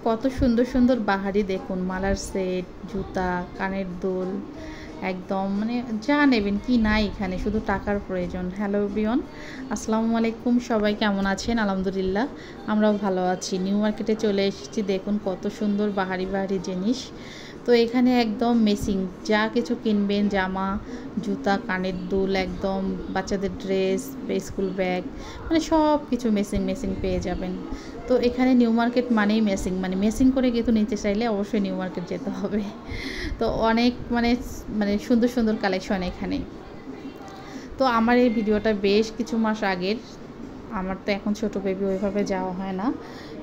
কত সুন্দর সুন্দর বাহারি দেখুন, মালার সেট, জুতা, কানের দুল, একদম মানে যা নেবেন কি নাই এখানে, শুধু টাকার প্রয়োজন। হ্যালো এভরিওয়ান, আসসালামু আলাইকুম। সবাই কেমন আছেন? আলহামদুলিল্লাহ আমরাও ভালো আছি। নিউ মার্কেটে চলে এসেছি, দেখুন কত সুন্দর বাহারি বাহারি জিনিস। তো এখানে একদম মেসিং যা কিছু কিনবেন, জামা, জুতা, কানের দুল, একদম বাচ্চাদের ড্রেস, স্কুল ব্যাগ, মানে সব কিছু মেসিং মেসিং পেয়ে যাবেন। তো এখানে নিউ মার্কেট মানেই মেসিং, মানে মেসিং করে কিন্তু নিতে চাইলে অবশ্যই নিউ মার্কেট যেতে হবে। তো অনেক মানে মানে সুন্দর সুন্দর কালেকশন এখানে। তো আমার এই ভিডিওটা বেশ কিছু মাস আগের, আমার তো এখন ছোটো বেবি, ওইভাবে যাওয়া হয় না।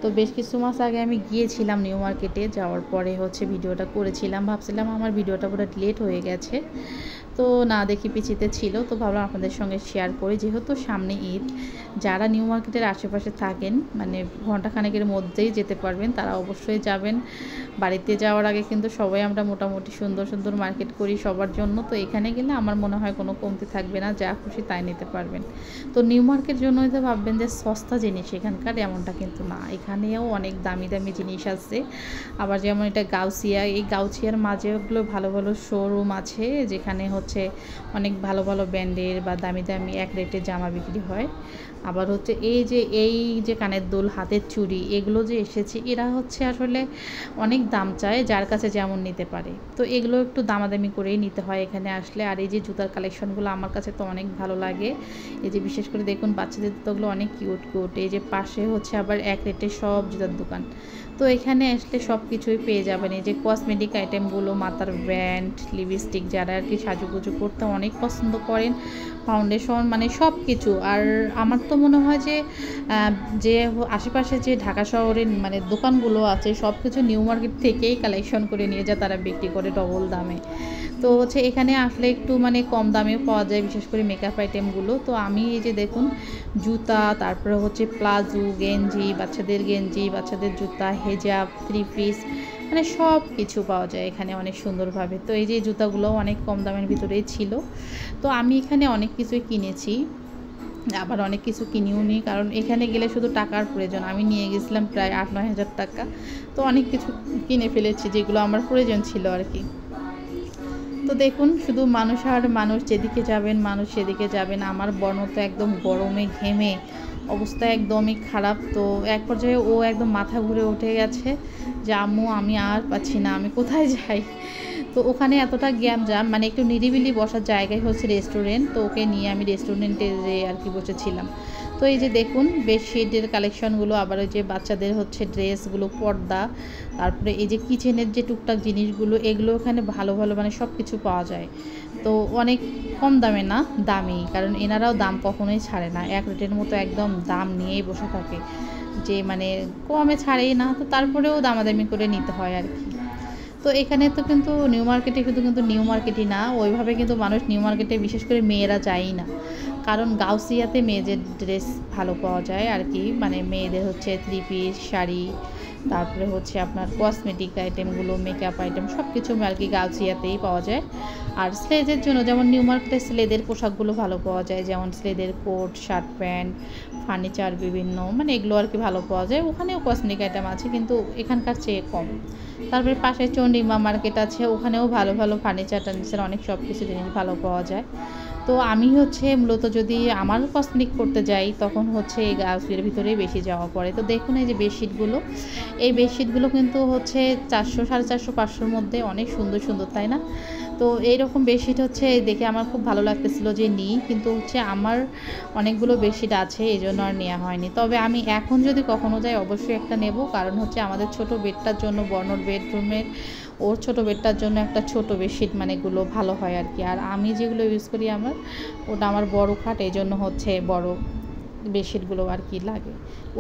তো বেশ কিছু মাস আগে আমি গিয়েছিলাম নিউ মার্কেটে, যাওয়ার পরে ভিডিওটা করেছিলাম, ভাবছিলাম আমার ভিডিওটা পুরো ডিলিট হয়ে গেছে। তো না দেখি পিছিতে ছিল, তো ভাবলাম আপনাদের সঙ্গে শেয়ার করি, যেহেতু সামনে ঈদ। যারা নিউ মার্কেটের আশেপাশে থাকেন, মানে ঘন্টাখানেকের মধ্যেই যেতে পারবেন, তারা অবশ্যই যাবেন। বাড়িতে যাওয়ার আগে কিন্তু সবাই আমরা মোটামুটি সুন্দর সুন্দর মার্কেট করি সবার জন্য। তো এখানে গেলে আমার মনে হয় কোনো কমতি থাকবে না, যা খুশি তাই নিতে পারবেন। তো নিউ মার্কেট জন্য হয়তো ভাববেন যে সস্তা জিনিস এখানকার, এমনটা কিন্তু না। এখানেও অনেক দামি দামি জিনিস আছে। আবার যেমন এটা গাউসিয়া, এই গাউসিয়ার মাঝে ওগুলো ভালো ভালো শোরুম আছে, যেখানে অনেক ভালো ভালো ব্র্যান্ডের বা দামি দামি এক রেটের জামা বিক্রি হয়। আবার এই যে কানের দুল, হাতের চুড়ি, এগুলো যে এসেছে, এরা আসলে অনেক দাম চায়, যার কাছে যেমন নিতে পারে। তো এগুলো একটু দামাদামি করেই নিতে হয় এখানে আসলে। আর এই যে জুতার কালেকশনগুলো আমার কাছে তো অনেক ভালো লাগে। এই যে বিশেষ করে দেখুন বাচ্চাদের জুতোগুলো অনেক কিউট কিউট। এই যে পাশে আবার এক রেটের সব জুতার দোকান। তো এখানে আসলে সব কিছুই পেয়ে যাবেন। এই যে কসমেটিক আইটেমগুলো, মাথার ব্যান্ড, লিপস্টিক, যারা আর কি সাজুগুজু করতে অনেক পছন্দ করেন, ফাউন্ডেশন, মানে সব কিছু। আর আমার তো মনে হয় যে আশেপাশে যে ঢাকা শহরের মানে দোকানগুলো আছে, সব কিছু নিউ মার্কেট থেকেই কালেকশন করে নিয়ে যায়, তারা বিক্রি করে ডবল দামে। তো এখানে আসলে একটু মানে কম দামেও পাওয়া যায়, বিশেষ করে মেকআপ আইটেমগুলো। তো আমি এই যে দেখুন জুতা, তারপরে প্লাজো, গেঞ্জি, বাচ্চাদের গেঞ্জি, বাচ্চাদের জুতা, হেজাব, থ্রি পিস, মানে সব কিছু পাওয়া যায় এখানে অনেক সুন্দরভাবে। তো এই যে জুতাগুলোও অনেক কম দামের ভিতরেই ছিল। তো আমি এখানে অনেক কিছুই কিনেছি, আবার অনেক কিছু কিনিও নি, কারণ এখানে গেলে শুধু টাকার প্রয়োজন। আমি নিয়ে গেছিলাম প্রায় 8-9 হাজার টাকা। তো অনেক কিছু কিনে ফেলেছি, যেগুলো আমার প্রয়োজন ছিল আর কি। তো দেখুন শুধু মানুষ আর মানুষ, যেদিকে যাবেন মানুষ সেদিকে যাবেন। আমার বোন তো একদম গরমে ঘেমে অবস্থা একদমই খারাপ। তো এক পর্যায়ে ও একদম মাথা ঘুরে উঠে গেছে যে আম্মু আমি আর পাচ্ছি না, আমি কোথায় যাই। তো ওখানে এতটা জাম, মানে একটু নিরিবিলি বসার জায়গায় রেস্টুরেন্ট। তো ওকে নিয়ে আমি রেস্টুরেন্টে আর কি বসেছিলাম। তো এই যে দেখুন বেডশিটের কালেকশনগুলো, আবার ওই যে বাচ্চাদের ড্রেসগুলো, পর্দা, তারপরে এই যে কিচেনের যে টুকটাক জিনিসগুলো, এগুলো এখানে ভালো ভালো মানে সব কিছু পাওয়া যায়। তো অনেক কম দামে না, দামি, কারণ এনারাও দাম কখনোই ছাড়ে না, এক রেটের মতো একদম দাম নিয়েই বসে থাকে, যে মানে কমে ছাড়েই না। তো তারপরেও দামাদামি করে নিতে হয় আর কি। তো এখানে তো কিন্তু নিউ মার্কেটে কিন্তু নিউ মার্কেটই না, ওইভাবে কিন্তু মানুষ নিউ মার্কেটে বিশেষ করে মেয়েরা যায়ই না, কারণ গাউসিয়াতে মেয়েদের ড্রেস ভালো পাওয়া যায় আর কি। মানে মেয়েদের থ্রি পিস, শাড়ি, তারপরে আপনার কসমেটিক আইটেমগুলো, মেকআপ আইটেম সব কিছু আর কি গাউসিয়াতেই পাওয়া যায়। আর স্লেদের জন্য যেমন নিউ মার্কেটে স্লেদের পোশাকগুলো ভালো পাওয়া যায়, যেমন স্লেদের কোট, শার্ট, প্যান্ট, ফার্নিচার বিভিন্ন, মানে এগুলো আর কি ভালো পাওয়া যায়। ওখানেও কসমেটিক আইটেম আছে, কিন্তু এখানকার চেয়ে কম। তারপরে পাশে চন্ডিমা মার্কেট আছে, ওখানেও ভালো ভালো ফার্নিচার টার্নিচার অনেক সব কিছু জিনিস ভালো পাওয়া যায়। তো আমি মূলত যদি আমার কসমেটিক করতে যাই, তখন এই গাউসিয়ার ভিতরেই বেশি যাওয়া পড়ে। তো দেখুন এই যে বেডশিটগুলো, এই বেডশিটগুলো কিন্তু 400, 450, 500-র মধ্যে, অনেক সুন্দর সুন্দর, তাই না? তো এইরকম বেডশিট দেখে আমার খুব ভালো লাগতেছিল যে নিই, কিন্তু আমার অনেকগুলো বেডশিট আছে, এই জন্য আর নেওয়া হয়নি। তবে আমি এখন যদি কখনো যাই অবশ্যই একটা নেব, কারণ আমাদের ছোট বেডটার জন্য, বর্ণর বেডরুমের ওর ছোট বেডটার জন্য একটা ছোট বেডশিট মানে এগুলো ভালো হয় আর কি। আর আমি যেগুলো ইউজ করি ওটা আমার বড় খাট, এই জন্য বড় বেডশিটগুলো আর কি লাগে।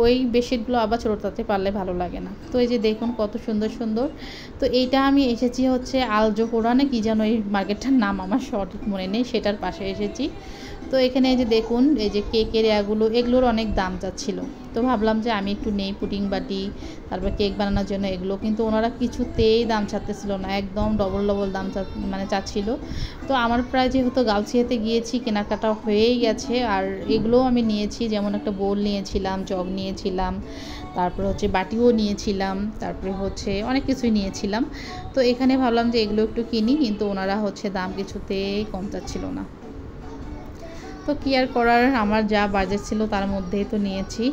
ওই বেডশিটগুলো আবার ছোটাতে পারলে ভালো লাগে না। তো এই যে দেখুন কত সুন্দর সুন্দর। তো এইটা আমি এসেছি আল জোহরা না কি যেন এই মার্কেটটার নাম, আমার সঠিক মনে নেই, সেটার পাশে এসেছি। তো এখানে এই যে দেখুন এই যে কেকের এগুলোর অনেক দাম যাচ্ছিলো। তো ভাবলাম যে আমি একটু নেই, পুডিং বাটি, তারপর কেক বানানোর জন্য এগুলো, কিন্তু ওনারা কিছুতেই দাম চাচ্ছিল না, একদম ডবল ডবল দাম চাচ্ছিল। তো আমার প্রায় যেহেতু গাউসিয়াতে গিয়েছি, কেনাকাটা হয়েই গেছে। আর এগুলোও আমি নিয়েছি, যেমন একটা বোল নিয়েছিলাম, জগ নিয়েছিলাম, তারপরে হচ্ছে বাটিও নিয়েছিলাম, তারপরে হচ্ছে অনেক কিছুই নিয়েছিলাম। তো এখানে ভাবলাম যে এগুলো একটু কিনি, কিন্তু ওনারা হচ্ছে দাম কিছুতেই কম চাচ্ছিল না। তো কি আর করার, আমার যা বাজেট ছিল তার মধ্যেই তো নিয়েছি।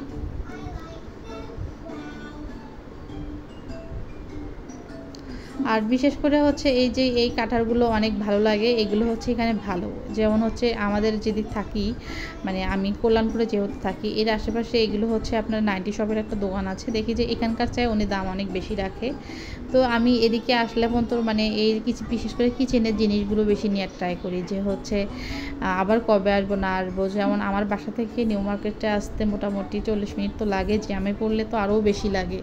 আর বিশেষ করে হচ্ছে এই যে এই কাঁঠালগুলো অনেক ভালো লাগে, এগুলো হচ্ছে এখানে ভালো। যেমন হচ্ছে আমাদের যেদিক থাকি, মানে আমি কল্যাণপুরে যেহেতু থাকি, এর আশেপাশে এগুলো হচ্ছে আপনার 90 শপের একটা দোকান আছে, দেখি যে এখানকার চাই উনি দাম অনেক বেশি রাখে। তো আমি এদিকে আসলে পর্যন্ত মানে এই কিছু বিশেষ করে কিচেনের জিনিসগুলো বেশি নেওয়ার ট্রাই করি, যে হচ্ছে আবার কবে আসবো না আসবো। যেমন আমার বাসা থেকে নিউ মার্কেটে আসতে মোটামুটি 40 মিনিট তো লাগে, জ্যামে পড়লে তো আরও বেশি লাগে।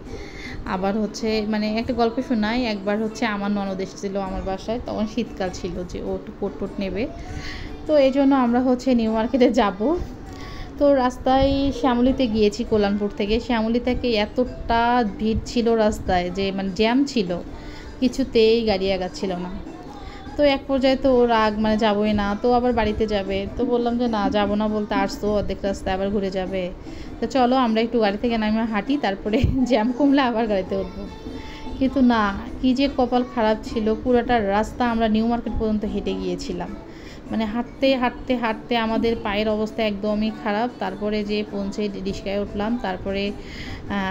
আবার হচ্ছে মানে একটা গল্প শোনাই, একবার হচ্ছে আমার ননদ এসেছিলো আমার বাসায়, তখন শীতকাল ছিল, যে ও একটু কোট টোট নেবে। তো এই জন্য আমরা হচ্ছে নিউ মার্কেটে যাব। তো রাস্তায় শ্যামলীতে গিয়েছি, কল্যাণপুর থেকে। শ্যামলী থেকে এতটা ভিড় ছিল রাস্তায়, যে মানে জ্যাম ছিল, কিছুতেই গাড়ি আগাচ্ছিল না। তো এক পর্যায়ে তো ও রাগ, মানে যাবোই না, তো আবার বাড়িতে যাবে। তো বললাম যে না, যাবো না বলতে আসতো, অর্ধেক রাস্তায় আবার ঘুরে যাবে। তো চলো আমরা একটু গাড়ি থেকে নামে হাঁটি, তারপরে জ্যাম কমলে আবার গাড়িতে উঠবো। কিন্তু না, কী যে কপাল খারাপ ছিল, পুরোটা রাস্তা আমরা নিউ মার্কেট পর্যন্ত হেঁটে গিয়েছিলাম। মানে হাঁটতে হাঁটতে হাঁটতে আমাদের পায়ের অবস্থা একদমই খারাপ। তারপরে যে পৌঁছে রিক্সায় উঠলাম, তারপরে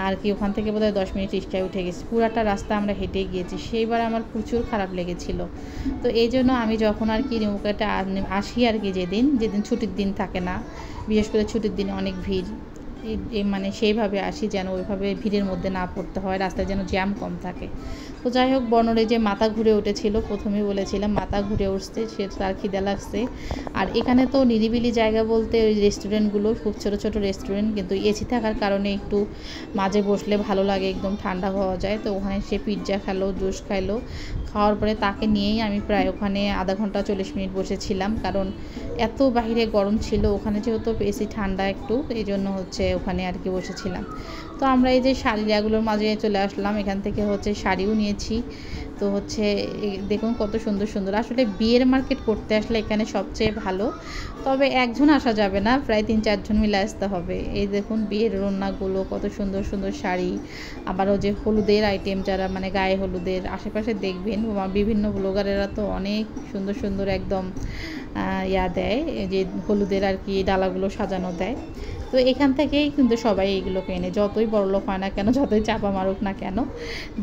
আর কি ওখান থেকে বোধহয় 10 মিনিট রিক্সায় উঠে গেছি। পুরাটা রাস্তা আমরা হেঁটে গিয়েছি, সেইবার আমার প্রচুর খারাপ লেগেছিল। তো এই জন্য আমি যখন আর কি নিউ মার্কেটে আসি আর কি, যেদিন যেদিন ছুটির দিন থাকে না, বিশেষ করে ছুটির দিনে অনেক ভিড়, মানে সেইভাবে আসি যেন ওইভাবে ভিড়ের মধ্যে না পড়তে হয়, রাস্তায় যেন জ্যাম কম থাকে। তো যাই হোক, বর্ণরে যে মাথা ঘুরে উঠেছিল, প্রথমেই বলেছিলাম মাথা ঘুরে উঠছে, সে তার খিদে লাগছে। আর এখানে তো নিরিবিলি জায়গা বলতে ওই রেস্টুরেন্টগুলো খুব ছোটো ছোটো রেস্টুরেন্ট, কিন্তু এসি থাকার কারণে একটু মাঝে বসলে ভালো লাগে, একদম ঠান্ডা হওয়া যায়। তো ওখানে সে পিৎজা খেলো, জুস খাইলো, খাওয়ার পরে তাকে নিয়েই আমি প্রায় ওখানে আধা ঘন্টা 40 মিনিট বসেছিলাম, কারণ এত বাহিরে গরম ছিল, ওখানে যেহেতু এসি ঠান্ডা একটু, এই জন্য হচ্ছে ওখানে আর কি বসেছিলাম। তো আমরা এই যে শাড়িগুলোর মাঝে চলে আসলাম, এখান থেকে হচ্ছে শাড়িও নিয়েছি। তো হচ্ছে দেখুন কত সুন্দর সুন্দর, আসলে বিয়ের মার্কেট করতে আসলে এখানে সবচেয়ে ভালো। তবে একজন আসা যাবে না, প্রায় 3-4 জন মিলে আসতে হবে। এই দেখুন বিয়ের রান্নাগুলো, কত সুন্দর সুন্দর শাড়ি। আবারও যে হলুদের আইটেম, যারা মানে গায়ে হলুদের, আশেপাশে দেখবেন বিভিন্ন ব্লগারেরা তো অনেক সুন্দর সুন্দর একদম দেয়, যে হলুদের আর কি ডালাগুলো সাজানো দেয়। তো এখান থেকেই কিন্তু সবাই এইগুলো কেনে, যতই বড়লোক হয় না কেন, যতই চাপা মারুক না কেন,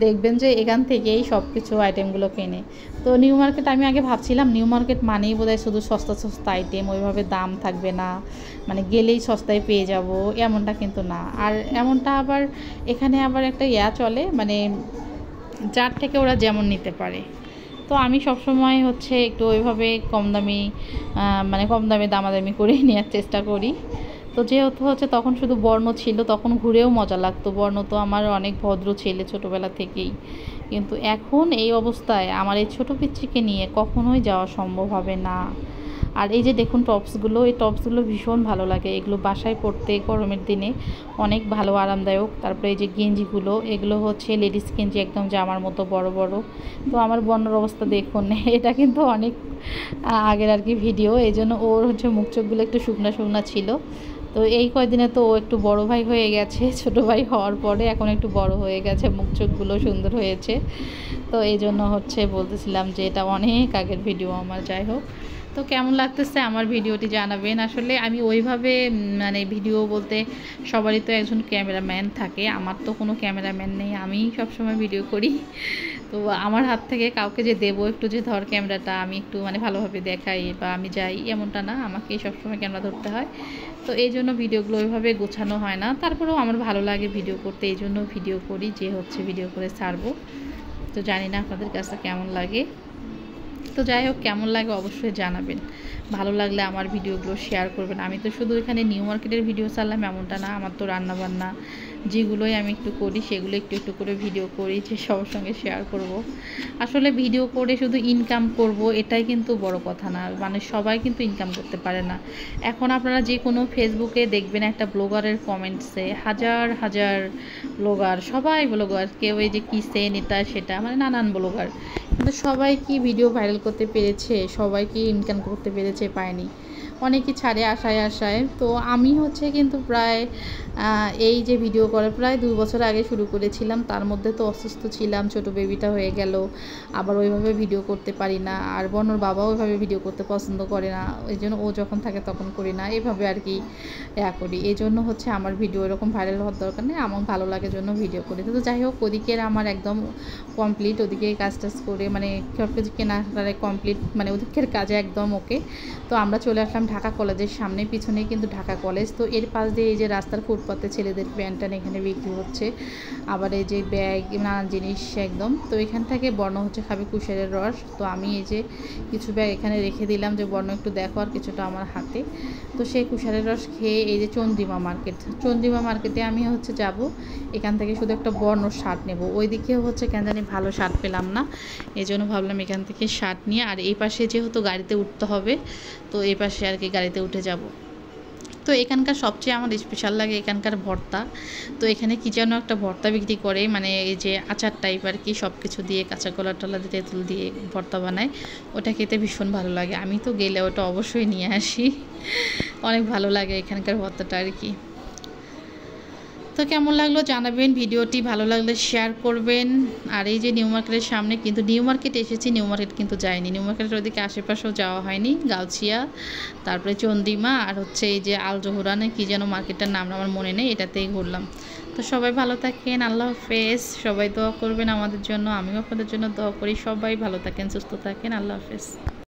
দেখবেন যে এখান থেকেই সব কিছু আইটেমগুলো কেনে। তো নিউ মার্কেট, আমি আগে ভাবছিলাম নিউ মার্কেট মানেই বোধহয় শুধু সস্তা সস্তা আইটেম, ওইভাবে দাম থাকবে না, মানে গেলেই সস্তায় পেয়ে যাব, এমনটা কিন্তু না। আর এমনটা আবার এখানে আবার একটা চলে, মানে যার থেকে ওরা যেমন নিতে পারে। তো আমি সবসময় হচ্ছে একটু ওইভাবে কম দামি, মানে কম দামে দামাদামি করে নেওয়ার চেষ্টা করি। তো যেহেতু হচ্ছে তখন শুধু বর্ণ ছিল, তখন ঘুরেও মজা লাগতো। বর্ণ তো আমার অনেক ভদ্র ছেলে ছোটোবেলা থেকেই, কিন্তু এখন এই অবস্থায় আমার এই ছোটো পিচ্চিকে নিয়ে কখনোই যাওয়া সম্ভব হবে না। আর এই যে দেখুন টপসগুলো, এই টপসগুলো ভীষণ ভালো লাগে, এগুলো বাসায় পরতে গরমের দিনে অনেক ভালো আরামদায়ক। তারপরে এই যে গেঞ্জিগুলো, এগুলো হচ্ছে লেডিস গেঞ্জি, একদম জামার মতো বড় বড়। তো আমার বর্ণর অবস্থা দেখুন, এটা কিন্তু অনেক আগের আর কি ভিডিও, এই জন্য ওর হচ্ছে মুখ চোখগুলো একটু শুকনা শুকনা ছিল। তো এই কয়দিনে তো ও একটু বড় ভাই হয়ে গেছে, ছোট ভাই হওয়ার পরে এখন একটু বড় হয়ে গেছে, মুখ চোখগুলো সুন্দর হয়েছে। তো এই জন্য হচ্ছে বলতেছিলাম যে এটা অনেক আগের ভিডিও আমার। যাই হোক, তো কেমন লাগতেছে আমার ভিডিওটি জানাবেন। আসলে আমি ওইভাবে মানে ভিডিও বলতে, সবারই তো একজন ক্যামেরাম্যান থাকে, আমার তো কোনো ক্যামেরাম্যান নেই, আমি সবসময় ভিডিও করি। তো আমার হাত থেকে কাউকে যে দেবো একটু, যে ধর ক্যামেরাটা, আমি একটু মানে ভালোভাবে দেখাই বা আমি যাই, এমনটা না, আমাকেই সবসময় ক্যামেরা ধরতে হয়। তো এই জন্য ভিডিওগুলো ওইভাবে গোছানো হয় না, তারপরেও আমার ভালো লাগে ভিডিও করতে, এই জন্য ভিডিও করি, যে হচ্ছে ভিডিও করে ছাড়বো। তো জানি না আপনাদের কাছে কেমন লাগে। তো যাই হোক, কেমন লাগে অবশ্যই জানাবেন, ভালো লাগলে আমার ভিডিওগুলো শেয়ার করবেন। আমি তো শুধু এখানে নিউ মার্কেটের ভিডিও ছাড়লাম এমনটা না, আমার তো রান্নাবান্না যেগুলোই আমি একটু করি, সেগুলো একটু একটু করে ভিডিও করি, যে সবার সঙ্গে শেয়ার করব। আসলে ভিডিও করে শুধু ইনকাম করব এটাই কিন্তু বড় কথা না, মানে সবাই কিন্তু ইনকাম করতে পারে না। এখন আপনারা যে কোনো ফেসবুকে দেখবেন একটা ব্লগারের কমেন্টসে হাজার হাজার ব্লগার, সবাই ব্লগার, কেউ এই যে কিসেন এটা সেটা, মানে নানান ব্লগার, কিন্তু সবাই কি ভিডিও ভাইরাল করতে পেরেছে, সবাই কি ইনকাম করতে পেরেছে? পায়নি। অনেকেই ছাড়ে আশায়। তো আমি হচ্ছে কিন্তু প্রায় এই যে ভিডিও করা প্রায় 2 বছর আগে শুরু করেছিলাম। তার মধ্যে তো অসুস্থ ছিলাম, ছোট বেবিটা হয়ে গেল, আবার ওইভাবে ভিডিও করতে পারি না। আর বর্ণর বাবাও ওইভাবে ভিডিও করতে পছন্দ করে না, এই জন্য ও যখন থাকে তখন করি না, এভাবে আর কি করি। এই জন্য হচ্ছে আমার ভিডিও এরকম ভাইরাল হওয়ার দরকার নেই, আমার ভালো লাগার জন্য ভিডিও করি। তো যাই হোক, ওদিকের আমার একদম কমপ্লিট, ওদিকে কাজ টাজ করে মানে সব কিছু কেনাকাটা কমপ্লিট, মানে ওদিকের কাজে একদম ওকে। তো আমরা চলে আসলাম ঢাকা কলেজের সামনে, পিছনেই কিন্তু ঢাকা কলেজ। তো এর পাশ দিয়ে এই যে রাস্তার ফুটপাতে ছেলেদের প্যান্ট ট্যান্ট এখানে বিক্রি হচ্ছে, আবার এই যে ব্যাগ নানান জিনিস একদম। তো এখান থেকে বর্ণ হচ্ছে খাবে কুশারের রস। তো আমি এই যে কিছু ব্যাগ এখানে রেখে দিলাম যে বর্ণ একটু দেখো, আর কিছুটা আমার হাতে। তো সেই কুশারের রস খেয়ে এই যে চন্দ্রিমা মার্কেটে আমি হচ্ছে যাব, এখান থেকে শুধু একটা বর্ণ শার্ট নেব। ওই দিকেও হচ্ছে কেন জানি ভালো শার্ট পেলাম না, এই জন্য ভাবলাম এখান থেকে শার্ট নিয়ে, আর এই পাশে যেহেতু গাড়িতে উঠতে হবে, তো এই পাশে আর কি গাড়িতে উঠে যাব। তো এখানকার সবচেয়ে আমার স্পেশাল লাগে এখানকার ভর্তা। তো এখানে কী যেন একটা ভর্তা বিক্রি করে, মানে এই যে আচার টাইপ আর কি, সব কিছু দিয়ে কাঁচা কলা টলা দিয়ে তেঁতুল দিয়ে ভর্তা বানায়, ওটা খেতে ভীষণ ভালো লাগে। আমি তো গেলে ওটা অবশ্যই নিয়ে আসি, অনেক ভালো লাগে এখানকার ভর্তাটা আর কি। তো কেমন লাগলো জানাবেন, ভিডিওটি ভালো লাগলে শেয়ার করবেন। আর এই যে নিউ মার্কেটের সামনে, কিন্তু নিউ মার্কেট এসেছি, নিউ মার্কেট কিন্তু যাইনি, নিউ মার্কেটের ওদিকে আশেপাশেও যাওয়া হয়নি। গাউছিয়া, তারপরে চন্দ্রিমা, আর হচ্ছে এই যে আল জোহরানে কী যেন মার্কেটটার নাম আমার মনে নেই, এটাতেই ঘুরলাম। তো সবাই ভালো থাকেন, আল্লাহ হাফেজ। সবাই দোয়া করবেন আমাদের জন্য, আমিও আপনাদের জন্য দোয়া করি। সবাই ভালো থাকেন, সুস্থ থাকেন, আল্লাহ হাফেজ।